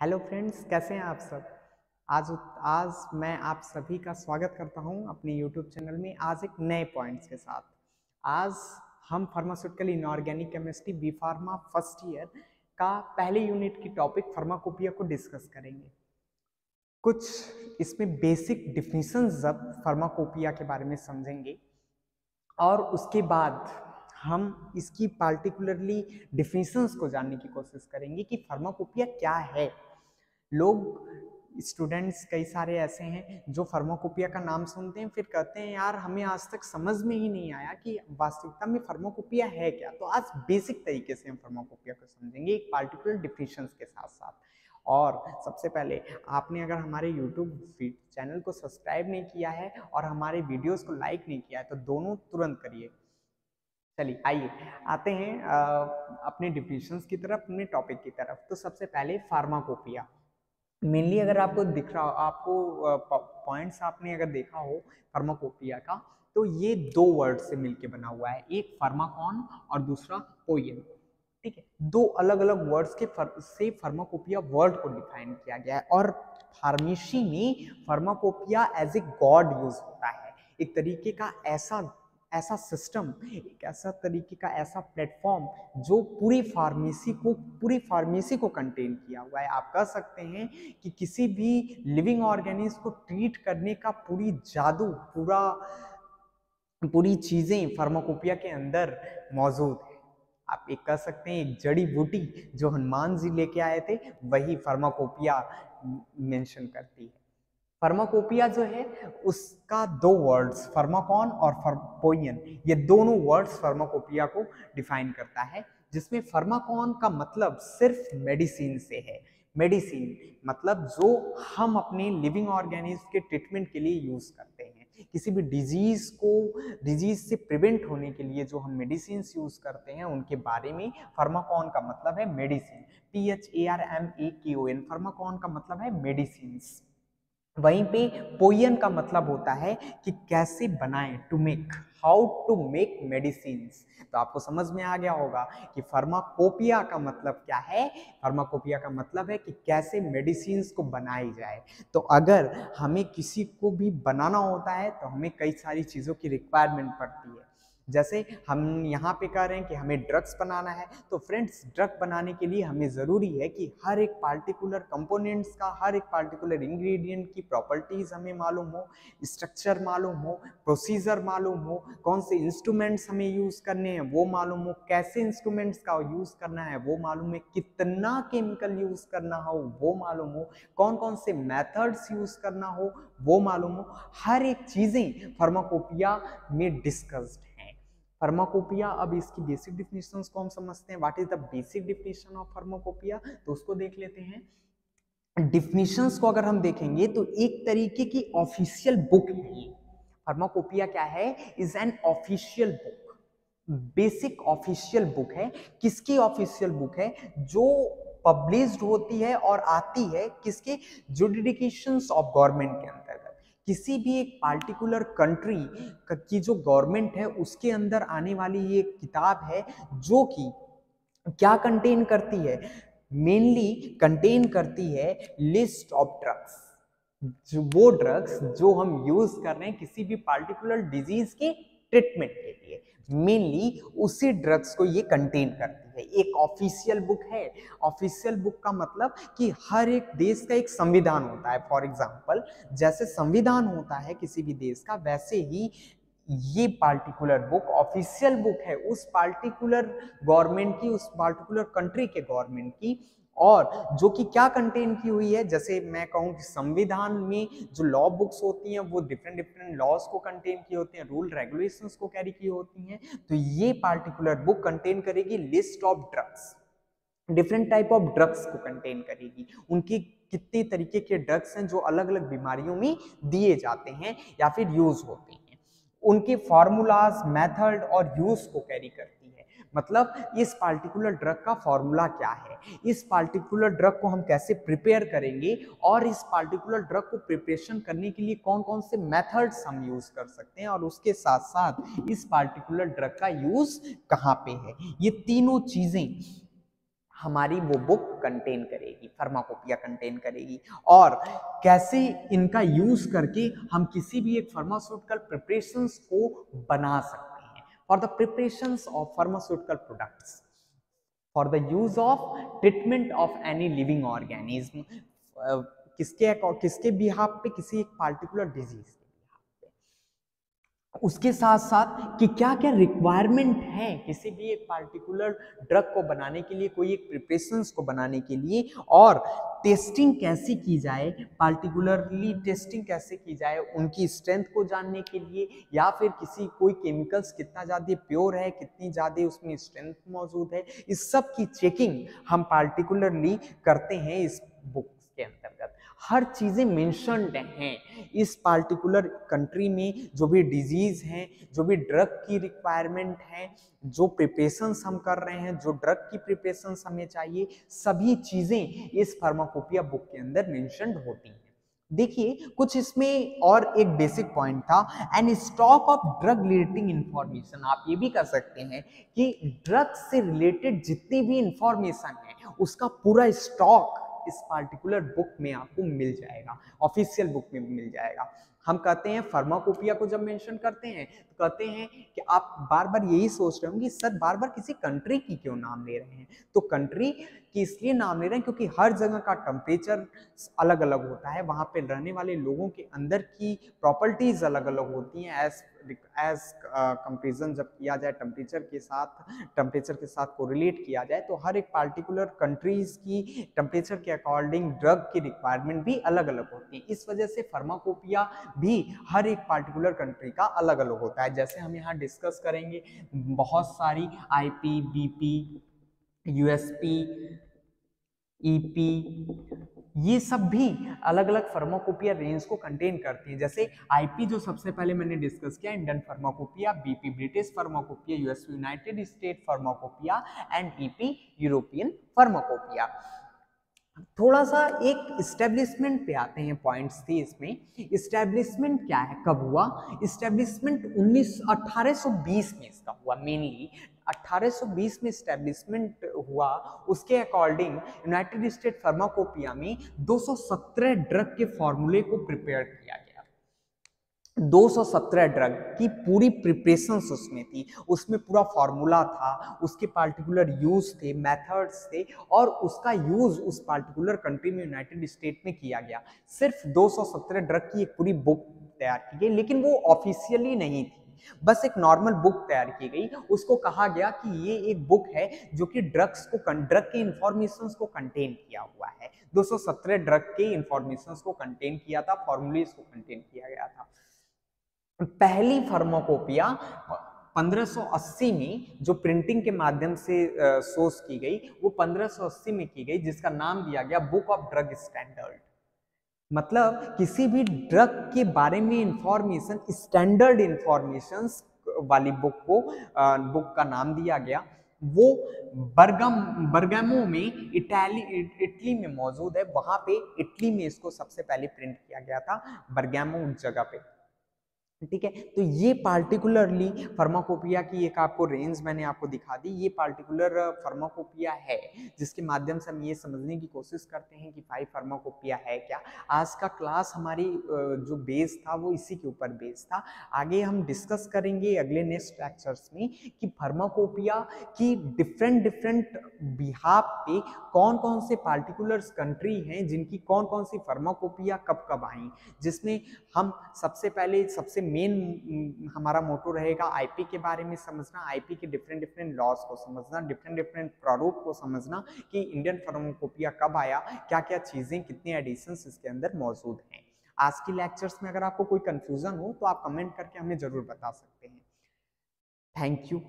Hello friends, कैसे हैं आप सब। आज आज मैं आप सभी का स्वागत करता हूं अपने यूट्यूब चैनल में आज एक नए पॉइंट्स के साथ। आज हम pharmaceutical inorganic chemistry B pharma first year का पहले यूनिट की टॉपिक फार्माकोपिया को डिस्कस करेंगे। कुछ इसमें बेसिक डिफिनीशंस जब फार्माकोपिया के बारे में समझेंगे और उसके बाद हम इसकी पार्टिकुलरली डिफिनीशंस को जानने की कोशिश करेंगे कि फार्माकोपिया क्या है। लोग स्टूडेंट्स कई सारे ऐसे हैं जो फार्माकोपिया का नाम सुनते हैं फिर कहते हैं यार हमें आज तक समझ में ही नहीं आया कि वास्तविकता में फार्माकोपिया है क्या। तो आज बेसिक तरीके से हम फार्माकोपिया को समझेंगे एक पार्टिकुलर डिफिनीशंस के साथ साथ। और सबसे पहले आपने अगर हमारे यूट्यूब चैनल को सब्सक्राइब नहीं किया है और हमारे वीडियोस को लाइक नहीं किया है तो दोनों तुरंत करिए। चलिए आइए आते हैं अपने डिफिनीशंस की तरफ, अपने टॉपिक की तरफ। तो सबसे पहले फार्माकोपिया मेनली अगर आपको दिख रहा हो, आपको पॉइंट्स आपने अगर देखा हो फार्माकोपिया का, तो ये दो वर्ड से मिलके बना हुआ है, एक फार्माकॉन और दूसरा पोयन। ठीक है, दो अलग अलग वर्ड्स के से फार्माकोपिया वर्ड को डिफाइन किया गया है। और फार्मेसी में pharmacopoeia as a god use होता है, एक तरीके का ऐसा ऐसा सिस्टम, एक ऐसा तरीके का ऐसा प्लेटफॉर्म जो पूरी फार्मेसी को कंटेन किया हुआ है। आप कह सकते हैं कि किसी भी लिविंग ऑर्गेनिज्म को ट्रीट करने का पूरी जादू, पूरी चीजें फार्माकोपिया के अंदर मौजूद है। आप एक कह सकते हैं एक जड़ी बूटी जो हनुमान जी लेके आए थे वही फार्माकोपिया मेंशन करती है। फार्माकोपिया जो है उसका दो वर्ड्स फार्माकॉन और पोयन, ये दोनों वर्ड्स फार्माकोपिया को डिफाइन करता है, जिसमें फार्माकॉन का मतलब सिर्फ मेडिसिन से है। मेडिसिन मतलब जो हम अपने लिविंग ऑर्गेनिज्म के ट्रीटमेंट के लिए यूज करते हैं, किसी भी डिजीज से प्रिवेंट होने के लिए जो हम मेडिसिन यूज करते हैं उनके बारे में फार्माकॉन का मतलब है मेडिसिन। PHARMAKON, फार्माकॉन का मतलब है मेडिसिन। वहीं पे पोयन का मतलब होता है कि कैसे बनाएं, to make, how to make medicine. तो आपको समझ में आ गया होगा कि फार्माकोपिया का मतलब क्या है। फार्माकोपिया का मतलब है कि कैसे मेडिसिन को बनाई जाए। तो अगर हमें किसी को भी बनाना होता है तो हमें कई सारी चीज़ों की रिक्वायरमेंट पड़ती है। जैसे हम यहाँ पे कह रहे हैं कि हमें ड्रग्स बनाना है, तो फ्रेंड्स ड्रग बनाने के लिए हमें ज़रूरी है कि हर एक पार्टिकुलर कंपोनेंट्स का, हर एक पार्टिकुलर इंग्रेडिएंट की प्रॉपर्टीज़ हमें मालूम हो, स्ट्रक्चर मालूम हो, प्रोसीजर मालूम हो, कौन से इंस्ट्रूमेंट्स हमें यूज़ करने हैं वो मालूम हो, कैसे इंस्ट्रूमेंट्स का यूज़ करना है वो मालूम है, कितना केमिकल यूज़ करना हो वो मालूम हो, कौन कौन से मेथड्स यूज़ करना हो वो मालूम हो। हर एक चीज़ें फार्माकोपिया में डिस्कस्ड हैं। फार्माकोपिया, अब इसकी बेसिक डिफिनेशंस को हम समझते हैं। What is the basic definition of pharmacopoeia, तो उसको देख लेते हैं। डिफिनेशंस को अगर हम देखेंगे तो एक तरीके की ऑफिशियल बुक है ये। फार्माकोपिया क्या है, is an official book, basic official book है। किसकी ऑफिशियल बुक है, जो पब्लिश्ड होती है और आती है किसके, जुडिकेशंस ऑफ गवर्नमेंट के अंतर्गत। किसी भी एक पार्टिकुलर कंट्री की जो गवर्नमेंट है उसके अंदर आने वाली ये किताब है, जो कि क्या कंटेन करती है, मेनली कंटेन करती है लिस्ट ऑफ ड्रग्स, जो वो ड्रग्स जो हम यूज कर रहे हैं किसी भी पार्टिकुलर डिजीज के ट्रीटमेंट के लिए, मेनली उसी ड्रग्स को ये कंटेन करती है। एक ऑफिशियल बुक है। ऑफिशियल बुक का मतलब कि हर एक देश का एक संविधान होता है। फॉर एग्जांपल, जैसे संविधान होता है किसी भी देश का, वैसे ही ये पार्टिकुलर बुक ऑफिशियल बुक है उस पार्टिकुलर गवर्नमेंट की, उस पार्टिकुलर कंट्री के गवर्नमेंट की, और जो कि क्या कंटेन की हुई है। जैसे मैं कहूँ कि संविधान में जो लॉ बुक्स होती हैं वो डिफरेंट डिफरेंट लॉज को कंटेन की होती हैं, रूल रेगुलेशंस को कैरी की होती हैं। तो ये पार्टिकुलर बुक कंटेन करेगी list of drugs, different type of drugs को कंटेन करेगी। उनके कितने तरीके के ड्रग्स हैं जो अलग अलग बीमारियों में दिए जाते हैं या फिर यूज होते हैं, उनके फॉर्मूलाज, मेथड और यूज को कैरी करती है। मतलब इस पार्टिकुलर ड्रग का फॉर्मूला क्या है, इस पार्टिकुलर ड्रग को हम कैसे प्रिपेयर करेंगे, और इस पार्टिकुलर ड्रग को प्रिपरेशन करने के लिए कौन कौन से मेथड्स हम यूज कर सकते हैं, और उसके साथ साथ इस पार्टिकुलर ड्रग का यूज कहाँ पे है। ये तीनों चीजें हमारी वो बुक कंटेन करेगी, फार्माकोपिया कंटेन करेगी। और कैसे इनका यूज करके हम किसी भी एक फार्मास्यूटिकल प्रिपरेशंस को बना सकते हैं for the preparations of pharmaceutical products, for the use of treatment of any living organism, किसके बिहाफ पे, किसी एक पार्टिकुलर डिजीज के बिहाफ पे। उसके साथ साथ कि क्या क्या रिक्वायरमेंट है किसी भी एक पार्टिकुलर ड्रग को बनाने के लिए, कोई एक प्रिपरेशंस को बनाने के लिए, और टेस्टिंग कैसे की जाए, पार्टिकुलरली टेस्टिंग कैसे की जाए उनकी स्ट्रेंथ को जानने के लिए, या फिर कोई केमिकल्स कितना ज़्यादा प्योर है, कितनी ज़्यादा उसमें स्ट्रेंथ मौजूद है, इस सब की चेकिंग हम पार्टिकुलरली करते हैं इस बुक के अंतर्गत। हर चीजें मेंशन्ड हैं इस पार्टिकुलर कंट्री में, जो भी डिजीज हैं, जो भी ड्रग की रिक्वायरमेंट है, जो प्रिपरेशंस हम कर रहे हैं, जो ड्रग की प्रिपरेशंस हमें चाहिए, सभी चीजें इस फार्माकोपिया बुक के अंदर मेंशन्ड होती हैं। देखिए कुछ इसमें और एक बेसिक पॉइंट था, an stock of drug relating information. आप ये भी कर सकते हैं कि ड्रग से रिलेटेड जितनी भी इंफॉर्मेशन है उसका पूरा स्टॉक इस पार्टिकुलर बुक में आपको मिल जाएगा, ऑफिशियल बुक में मिल जाएगा। हम कहते हैं फार्माकोपिया को जब मेंशन करते हैं तो कहते हैं कि आप बार बार यही सोच रहे होंगे सर बार बार किसी कंट्री की क्यों नाम ले रहे हैं। तो कंट्री की इसलिए नाम ले रहे हैं क्योंकि हर जगह का टेम्परेचर अलग अलग होता है, वहां पे रहने वाले लोगों के अंदर की प्रॉपर्टीज अलग अलग होती हैं। एज कंपेरिजन जब किया जाए टेम्परेचर के साथ कोरिलेट किया जाए तो हर एक पार्टिकुलर कंट्रीज की टेम्परेचर के अकॉर्डिंग ड्रग की रिक्वायरमेंट भी अलग अलग होती है। इस वजह से फार्माकोपिया भी हर एक पार्टिकुलर कंट्री का अलग अलग होता है। जैसे हम यहाँ डिस्कस करेंगे बहुत सारी आईपी, बीपी, यूएसपी, ईपी, ये सब भी अलग अलग फार्माकोपिया रेंज को कंटेन करती है। जैसे आईपी जो सबसे पहले मैंने डिस्कस किया, Indian pharmacopoeia, BP British pharmacopoeia, US United state pharmacopoeia, and EP European pharmacopoeia. थोड़ा सा एक इस्टेब्लिशमेंट पे आते हैं, पॉइंट्स थी इसमें। इस्टेब्लिशमेंट क्या है, कब हुआ? इस्टेब्लिशमेंट 1820 में इसका हुआ, मेनली 1820 में इस्टेब्लिशमेंट हुआ। उसके अकॉर्डिंग यूनाइटेड स्टेट फार्माकोपिया में 217 ड्रग के फॉर्मूले को प्रिपेयर किया गया। 217 ड्रग की पूरी प्रिपरेशंस उसमें थी, उसमें पूरा फॉर्मूला था, उसके पार्टिकुलर यूज थे, मेथड्स थे, और उसका यूज उस पार्टिकुलर कंट्री में यूनाइटेड स्टेट में किया गया। सिर्फ 217 ड्रग की एक पूरी बुक तैयार की गई, लेकिन वो ऑफिशियली नहीं थी, बस एक नॉर्मल बुक तैयार की गई। उसको कहा गया कि ये एक बुक है जो कि ड्रग के इंफॉर्मेशन को कंटेन किया हुआ है। 217 ड्रग के इंफॉर्मेशन को कंटेन किया था, फॉर्मूलेस को कंटेन किया गया था। पहली फार्माकोपिया 1580 में जो प्रिंटिंग के माध्यम से सोर्स की गई, वो 1580 में की गई, जिसका नाम दिया गया बुक ऑफ ड्रग स्टैंडर्ड। मतलब किसी भी ड्रग के बारे में इंफॉर्मेशन, स्टैंडर्ड इंफॉर्मेशन वाली बुक का नाम दिया गया। वो बर्गामो में इटली में मौजूद है। वहां पे इटली में इसको सबसे पहले प्रिंट किया गया था, बर्गामो जगह पे। ठीक है, तो ये पार्टिकुलरली फार्माकोपिया की एक आपको रेंज मैंने आपको दिखा दी। ये पार्टिकुलर फार्माकोपिया है जिसके माध्यम से हम ये समझने की कोशिश करते हैं कि भाई फार्माकोपिया है क्या। आज का क्लास हमारी जो बेस था वो इसी के ऊपर बेस था। आगे हम डिस्कस करेंगे अगले नेक्स्ट लेक्चर्स में कि फार्माकोपिया की डिफरेंट बिहाफ पे कौन कौन से पार्टिकुलर कंट्री हैं जिनकी कौन कौन सी फार्माकोपिया कब कब आई, जिसमें हम सबसे पहले सबसे मेन हमारा मोटो रहेगा आईपी के बारे में समझना, आईपी के डिफरेंट लॉज को समझना, डिफरेंट प्रारूप को समझना कि इंडियन फार्माकोपिया कब आया, क्या क्या चीजें, कितने एडिशंस इसके अंदर मौजूद हैं। आज की लेक्चर्स में अगर आपको कोई कंफ्यूजन हो तो आप कमेंट करके हमें जरूर बता सकते हैं। Thank you.